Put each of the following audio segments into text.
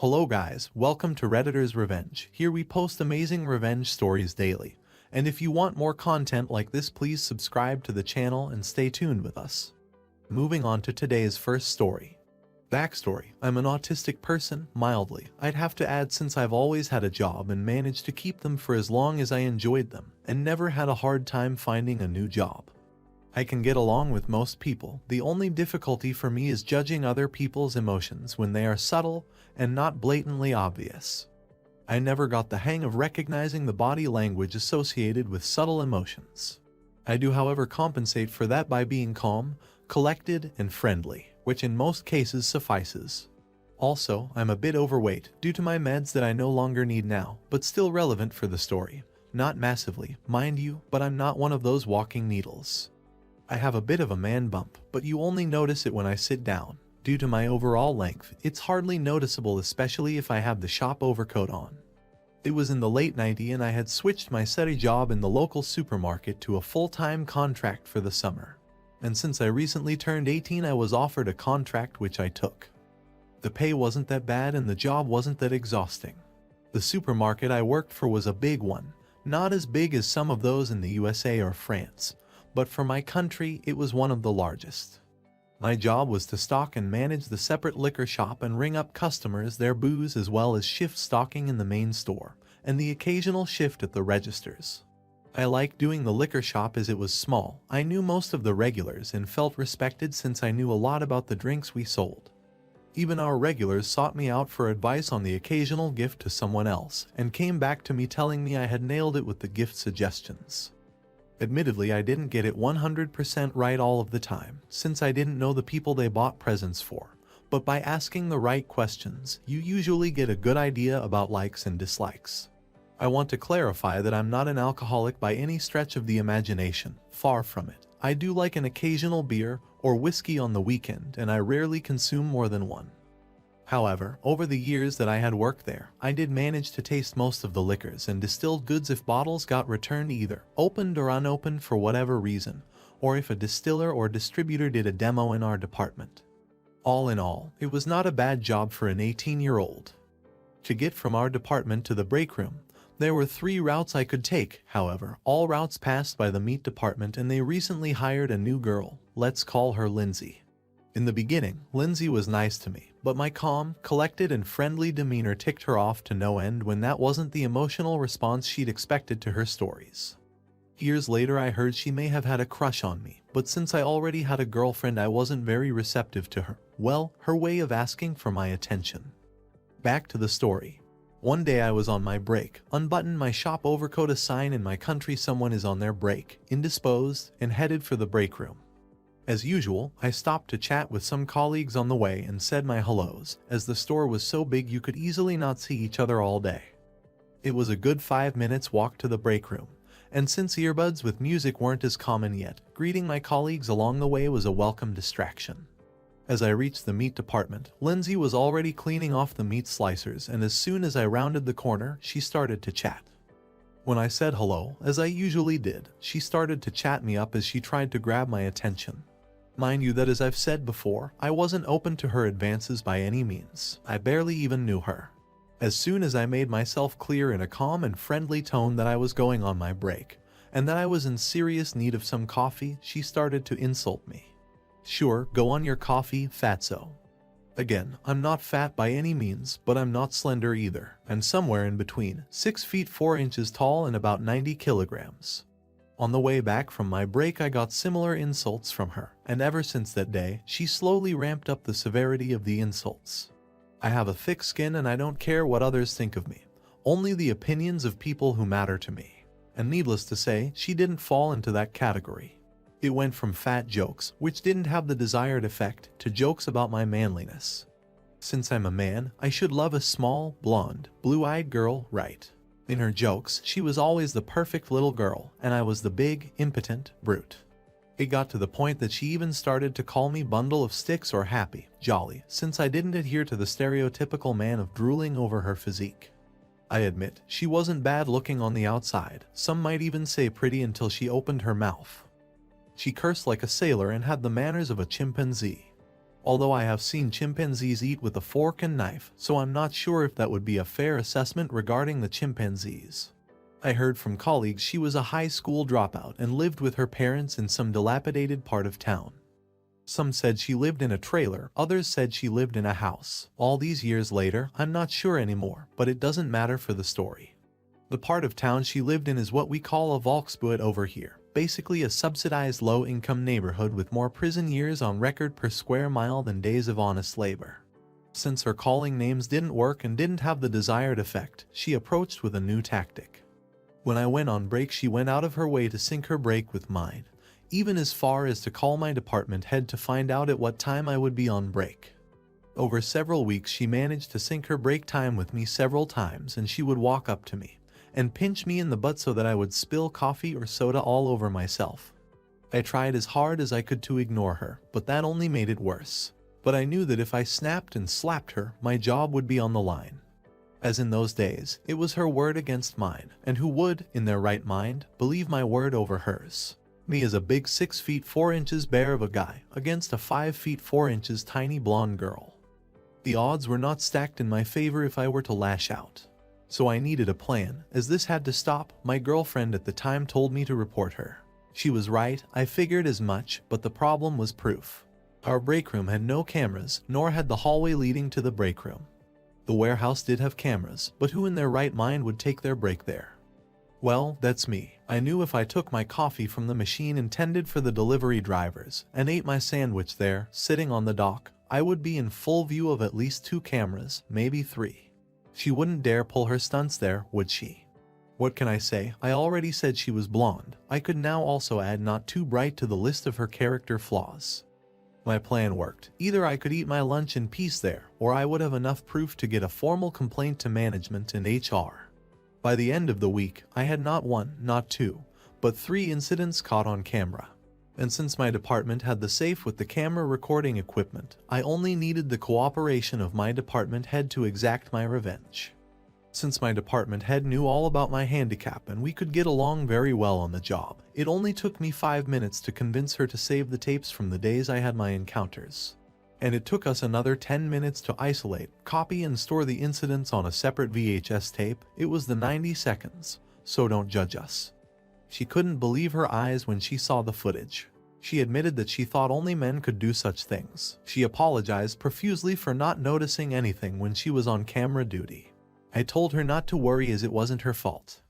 Hello guys, welcome to Redditor's Revenge. Here we post amazing revenge stories daily. And if you want more content like this, please subscribe to the channel and stay tuned with us. Moving on to today's first story. Backstory: I'm an autistic person, mildly, I'd have to add, since I've always had a job and managed to keep them for as long as I enjoyed them, and never had a hard time finding a new job. I can get along with most people. The only difficulty for me is judging other people's emotions when they are subtle and not blatantly obvious. I never got the hang of recognizing the body language associated with subtle emotions. I do, however, compensate for that by being calm, collected, and friendly, which in most cases suffices. Also, I'm a bit overweight due to my meds that I no longer need now, but still relevant for the story. Not massively, mind you, but I'm not one of those walking needles. I have a bit of a man bump, but you only notice it when I sit down. Due to my overall length, it's hardly noticeable, especially if I have the shop overcoat on. It was in the late 90s and I had switched my steady job in the local supermarket to a full-time contract for the summer. And since I recently turned 18, I was offered a contract which I took. The pay wasn't that bad and the job wasn't that exhausting. The supermarket I worked for was a big one, not as big as some of those in the USA or France, but for my country it was one of the largest. My job was to stock and manage the separate liquor shop and ring up customers their booze, as well as shift stocking in the main store, and the occasional shift at the registers. I liked doing the liquor shop as it was small. I knew most of the regulars and felt respected since I knew a lot about the drinks we sold. Even our regulars sought me out for advice on the occasional gift to someone else, and came back to me telling me I had nailed it with the gift suggestions. Admittedly, I didn't get it 100% right all of the time, since I didn't know the people they bought presents for, but by asking the right questions, you usually get a good idea about likes and dislikes. I want to clarify that I'm not an alcoholic by any stretch of the imagination, far from it. I do like an occasional beer or whiskey on the weekend, and I rarely consume more than one. However, over the years that I had worked there, I did manage to taste most of the liquors and distilled goods if bottles got returned either opened or unopened for whatever reason, or if a distiller or distributor did a demo in our department. All in all, it was not a bad job for an 18-year-old. To get from our department to the break room, there were 3 routes I could take. However, all routes passed by the meat department, and they recently hired a new girl. Let's call her Lindsay. In the beginning, Lindsay was nice to me, but my calm, collected, and friendly demeanor ticked her off to no end when that wasn't the emotional response she'd expected to her stories. Years later, I heard she may have had a crush on me, but since I already had a girlfriend, I wasn't very receptive to her. Well, her way of asking for my attention. Back to the story. One day I was on my break, unbuttoned my shop overcoat. A sign in my country: someone is on their break, indisposed, and headed for the break room. As usual, I stopped to chat with some colleagues on the way and said my hellos, as the store was so big you could easily not see each other all day. It was a good 5 minutes walk to the break room, and since earbuds with music weren't as common yet, greeting my colleagues along the way was a welcome distraction. As I reached the meat department, Lindsay was already cleaning off the meat slicers, and as soon as I rounded the corner, she started to chat. When I said hello, as I usually did, she started to chat me up as she tried to grab my attention. Mind you that, as I've said before, I wasn't open to her advances by any means. I barely even knew her. As soon as I made myself clear in a calm and friendly tone that I was going on my break, and that I was in serious need of some coffee, she started to insult me. Sure, go on your coffee, fatso. Again, I'm not fat by any means, but I'm not slender either. I'm somewhere in between, 6 feet 4 inches tall and about 90 kilograms. On the way back from my break, I got similar insults from her, and ever since that day, she slowly ramped up the severity of the insults. I have a thick skin and I don't care what others think of me, only the opinions of people who matter to me. And needless to say, she didn't fall into that category. It went from fat jokes, which didn't have the desired effect, to jokes about my manliness. Since I'm a man, I should love a small, blonde, blue-eyed girl, right? In her jokes, she was always the perfect little girl, and I was the big, impotent brute. It got to the point that she even started to call me bundle of sticks or happy, jolly, since I didn't adhere to the stereotypical man of drooling over her physique. I admit, she wasn't bad looking on the outside, some might even say pretty, until she opened her mouth. She cursed like a sailor and had the manners of a chimpanzee. Although I have seen chimpanzees eat with a fork and knife, so I'm not sure if that would be a fair assessment regarding the chimpanzees. I heard from colleagues she was a high school dropout and lived with her parents in some dilapidated part of town. Some said she lived in a trailer, others said she lived in a house. All these years later, I'm not sure anymore, but it doesn't matter for the story. The part of town she lived in is what we call a Volksbuurt over here, basically a subsidized low-income neighborhood with more prison years on record per square mile than days of honest labor. Since her calling names didn't work and didn't have the desired effect, she approached with a new tactic. When I went on break, she went out of her way to sync her break with mine, even as far as to call my department head to find out at what time I would be on break. Over several weeks, she managed to sync her break time with me several times, and she would walk up to me and pinch me in the butt so that I would spill coffee or soda all over myself. I tried as hard as I could to ignore her, but that only made it worse. But I knew that if I snapped and slapped her, my job would be on the line. As in those days, it was her word against mine, and who would, in their right mind, believe my word over hers? Me as a big 6 feet 4 inches bear of a guy against a 5 feet 4 inches tiny blonde girl. The odds were not stacked in my favor if I were to lash out. So I needed a plan, as this had to stop. My girlfriend at the time told me to report her. She was right, I figured as much, but the problem was proof. Our break room had no cameras, nor had the hallway leading to the break room. The warehouse did have cameras, but who in their right mind would take their break there? Well, that's me. I knew if I took my coffee from the machine intended for the delivery drivers and ate my sandwich there, sitting on the dock, I would be in full view of at least 2 cameras, maybe 3. She wouldn't dare pull her stunts there, would she? What can I say? I already said she was blonde. I could now also add not too bright to the list of her character flaws. My plan worked. Either I could eat my lunch in peace there, or I would have enough proof to get a formal complaint to management and HR. By the end of the week, I had not 1, not 2, but 3 incidents caught on camera. And since my department had the safe with the camera recording equipment, I only needed the cooperation of my department head to exact my revenge. Since my department head knew all about my handicap and we could get along very well on the job, it only took me 5 minutes to convince her to save the tapes from the days I had my encounters. And it took us another 10 minutes to isolate, copy and store the incidents on a separate VHS tape. It was the 90 seconds, so don't judge us. She couldn't believe her eyes when she saw the footage. She admitted that she thought only men could do such things. She apologized profusely for not noticing anything when she was on camera duty. I told her not to worry as it wasn't her fault.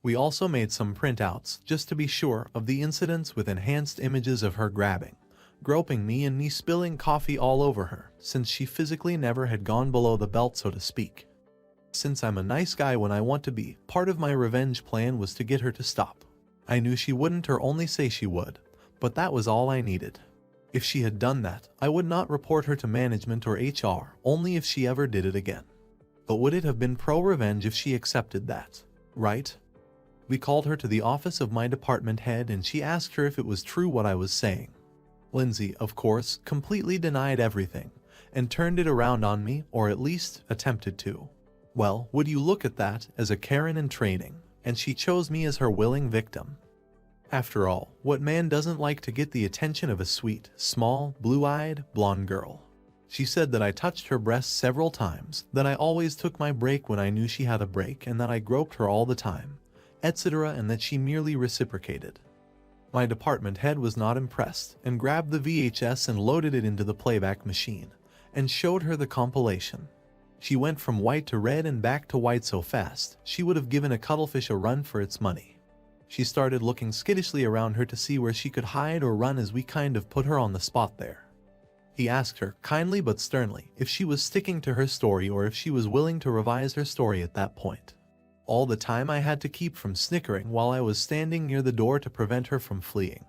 We also made some printouts, just to be sure, of the incidents with enhanced images of her grabbing, groping me and me spilling coffee all over her, since she physically never had gone below the belt, so to speak. Since I'm a nice guy when I want to be, part of my revenge plan was to get her to stop. I knew she wouldn't or only say she would, but that was all I needed. If she had done that, I would not report her to management or HR, only if she ever did it again. But would it have been pro-revenge if she accepted that, right? We called her to the office of my department head and she asked her if it was true what I was saying. Lindsay, of course, completely denied everything and turned it around on me, or at least attempted to. Well, would you look at that, as a Karen in training, and she chose me as her willing victim. After all, what man doesn't like to get the attention of a sweet, small, blue-eyed, blonde girl? She said that I touched her breasts several times, that I always took my break when I knew she had a break, and that I groped her all the time, etc., and that she merely reciprocated. My department head was not impressed, and grabbed the VHS and loaded it into the playback machine, and showed her the compilation. She went from white to red and back to white so fast, she would have given a cuttlefish a run for its money. She started looking skittishly around her to see where she could hide or run, as we kind of put her on the spot there. He asked her, kindly but sternly, if she was sticking to her story or if she was willing to revise her story at that point. All the time I had to keep from snickering while I was standing near the door to prevent her from fleeing.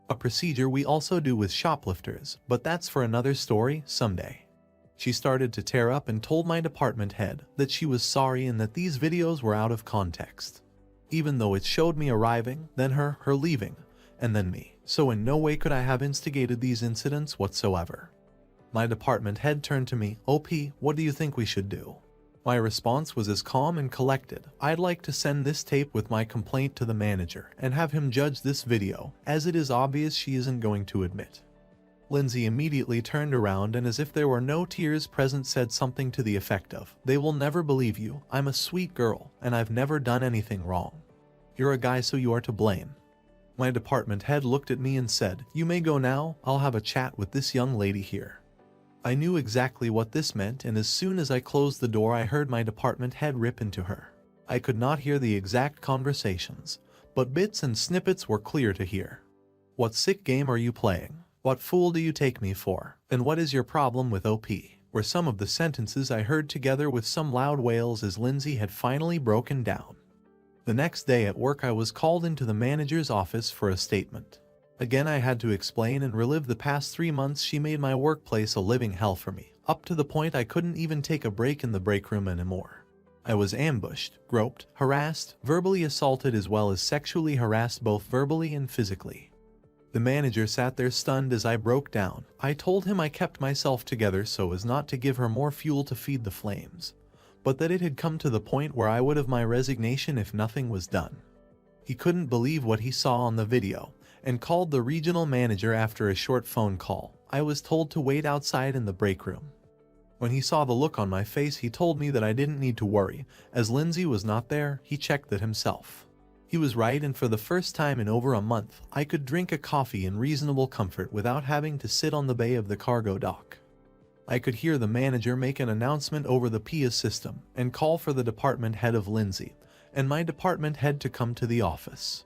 A procedure we also do with shoplifters, but that's for another story someday. She started to tear up and told my department head that she was sorry and that these videos were out of context. Even though it showed me arriving, then her leaving, and then me. So in no way could I have instigated these incidents whatsoever. My department head turned to me, "OP, what do you think we should do?" My response was as calm and collected. "I'd like to send this tape with my complaint to the manager and have him judge this video, as it is obvious she isn't going to admit." Lindsay immediately turned around and, as if there were no tears present, said something to the effect of, "They will never believe you. I'm a sweet girl, and I've never done anything wrong. You're a guy, so you are to blame." My department head looked at me and said, "You may go now. I'll have a chat with this young lady here." I knew exactly what this meant, and as soon as I closed the door, I heard my department head rip into her. I could not hear the exact conversations, but bits and snippets were clear to hear. "What sick game are you playing? What fool do you take me for? And what is your problem with OP?" were some of the sentences I heard, together with some loud wails as Lindsay had finally broken down. The next day at work, I was called into the manager's office for a statement. Again, I had to explain and relive the past 3 months. She made my workplace a living hell for me, up to the point I couldn't even take a break in the break room anymore. I was ambushed, groped, harassed, verbally assaulted, as well as sexually harassed, both verbally and physically. The manager sat there stunned as I broke down. I told him I kept myself together so as not to give her more fuel to feed the flames, but that it had come to the point where I would have my resignation if nothing was done. He couldn't believe what he saw on the video and called the regional manager. After a short phone call, I was told to wait outside in the break room. When he saw the look on my face, he told me that I didn't need to worry, as Lindsay was not there. He checked that himself. He was right, and for the first time in over a month, I could drink a coffee in reasonable comfort without having to sit on the bay of the cargo dock. I could hear the manager make an announcement over the PA system and call for the department head of Lindsay and my department head to come to the office.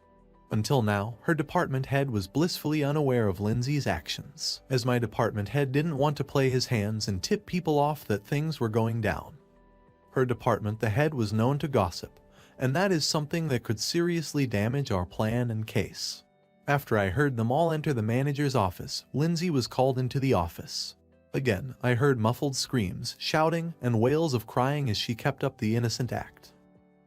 Until now, her department head was blissfully unaware of Lindsay's actions, as my department head didn't want to play his hands and tip people off that things were going down. Her department, the head, was known to gossip, and that is something that could seriously damage our plan and case. After I heard them all enter the manager's office, Lindsay was called into the office. Again, I heard muffled screams, shouting, and wails of crying as she kept up the innocent act.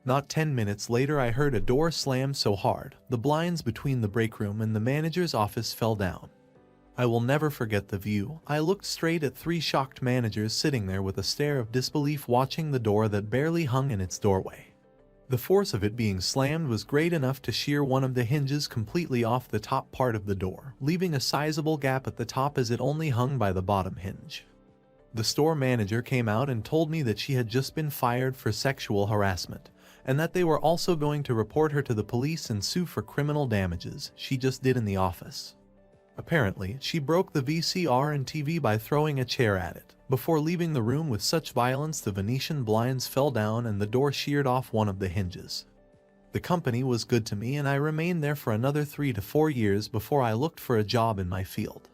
Not 10 minutes later, I heard a door slam so hard, the blinds between the break room and the manager's office fell down. I will never forget the view. I looked straight at 3 shocked managers sitting there with a stare of disbelief, watching the door that barely hung in its doorway. The force of it being slammed was great enough to shear one of the hinges completely off the top part of the door, leaving a sizable gap at the top as it only hung by the bottom hinge. The store manager came out and told me that she had just been fired for sexual harassment, and that they were also going to report her to the police and sue for criminal damages. She just did in the office. Apparently, she broke the VCR and TV by throwing a chair at it, before leaving the room with such violence the Venetian blinds fell down and the door sheared off one of the hinges. The company was good to me, and I remained there for another 3 to 4 years before I looked for a job in my field.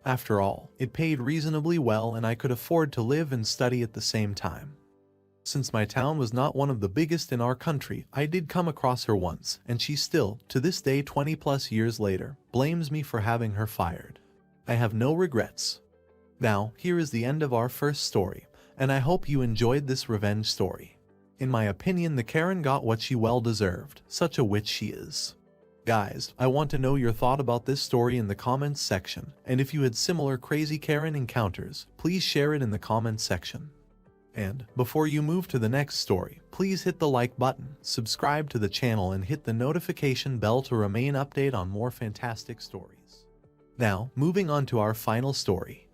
After all, it paid reasonably well and I could afford to live and study at the same time. Since my town was not one of the biggest in our country, I did come across her once, and she still, to this day 20+ years later, blames me for having her fired. I have no regrets. Now, here is the end of our first story, and I hope you enjoyed this revenge story. In my opinion, the Karen got what she well deserved, such a witch she is. Guys, I want to know your thought about this story in the comments section, and if you had similar crazy Karen encounters, please share it in the comments section. And before you move to the next story, please hit the like button, subscribe to the channel, and hit the notification bell to remain updated on more fantastic stories. Now, moving on to our final story.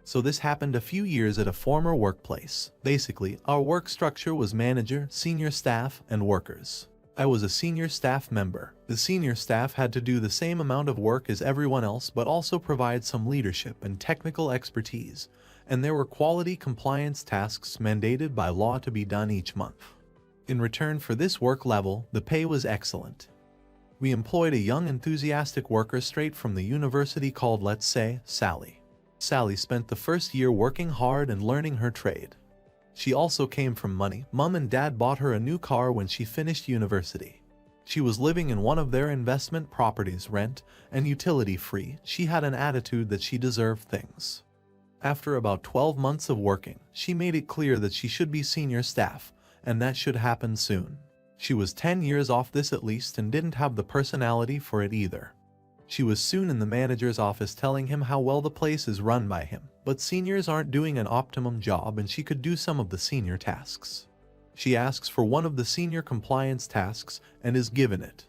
So this happened a few years at a former workplace. Basically, our work structure was manager, senior staff, and workers. I was a senior staff member. The senior staff had to do the same amount of work as everyone else, but also provide some leadership and technical expertise, and there were quality compliance tasks mandated by law to be done each month. In return for this work level, the pay was excellent. We employed a young enthusiastic worker straight from the university called, let's say, Sally. Sally spent the first year working hard and learning her trade. She also came from money. Mom and Dad bought her a new car when she finished university. She was living in one of their investment properties, rent and utility free. She had an attitude that she deserved things. After about 12 months of working, she made it clear that she should be senior staff, and that should happen soon. She was 10 years off this at least and didn't have the personality for it either. She was soon in the manager's office telling him how well the place is run by him, but seniors aren't doing an optimum job and she could do some of the senior tasks. She asks for one of the senior compliance tasks and is given it.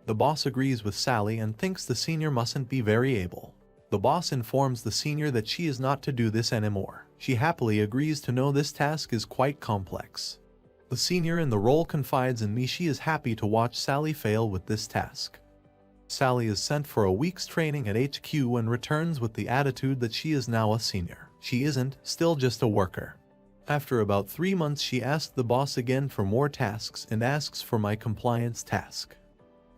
The boss agrees with Sally and thinks the senior mustn't be very able. The boss informs the senior that she is not to do this anymore. She happily agrees to know this task is quite complex. The senior in the role confides in me she is happy to watch Sally fail with this task. Sally is sent for a week's training at HQ and returns with the attitude that she is now a senior. She isn't, still just a worker. After about 3 months she asked the boss again for more tasks and asks for my compliance task.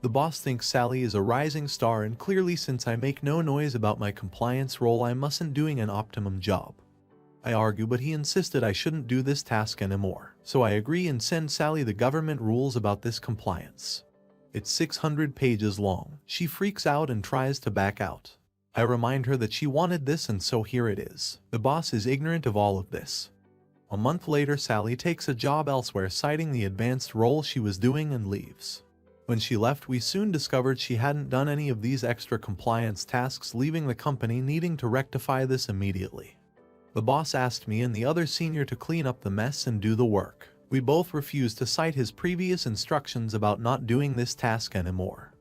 The boss thinks Sally is a rising star and clearly since I make no noise about my compliance role I mustn't doing an optimum job. I argue but he insisted I shouldn't do this task anymore, so I agree and send Sally the government rules about this compliance. It's 600 pages long. She freaks out and tries to back out. I remind her that she wanted this and so here it is. The boss is ignorant of all of this. A month later Sally takes a job elsewhere citing the advanced role she was doing and leaves. When she left we soon discovered she hadn't done any of these extra compliance tasks, leaving the company needing to rectify this immediately. The boss asked me and the other senior to clean up the mess and do the work. We both refused to cite his previous instructions about not doing this task anymore.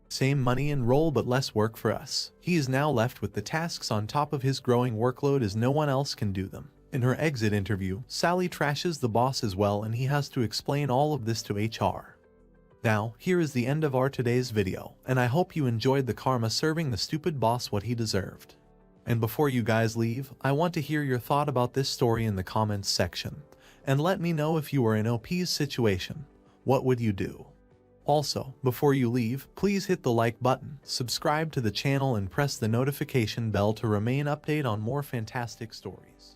Same money and role but less work for us. He is now left with the tasks on top of his growing workload as no one else can do them. In her exit interview, Sally trashes the boss as well and he has to explain all of this to HR. Now, here is the end of our today's video, and I hope you enjoyed the karma serving the stupid boss what he deserved. And before you guys leave, I want to hear your thought about this story in the comments section. And let me know if you were in OP's situation. What would you do? Also, before you leave, please hit the like button, subscribe to the channel and press the notification bell to remain updated on more fantastic stories.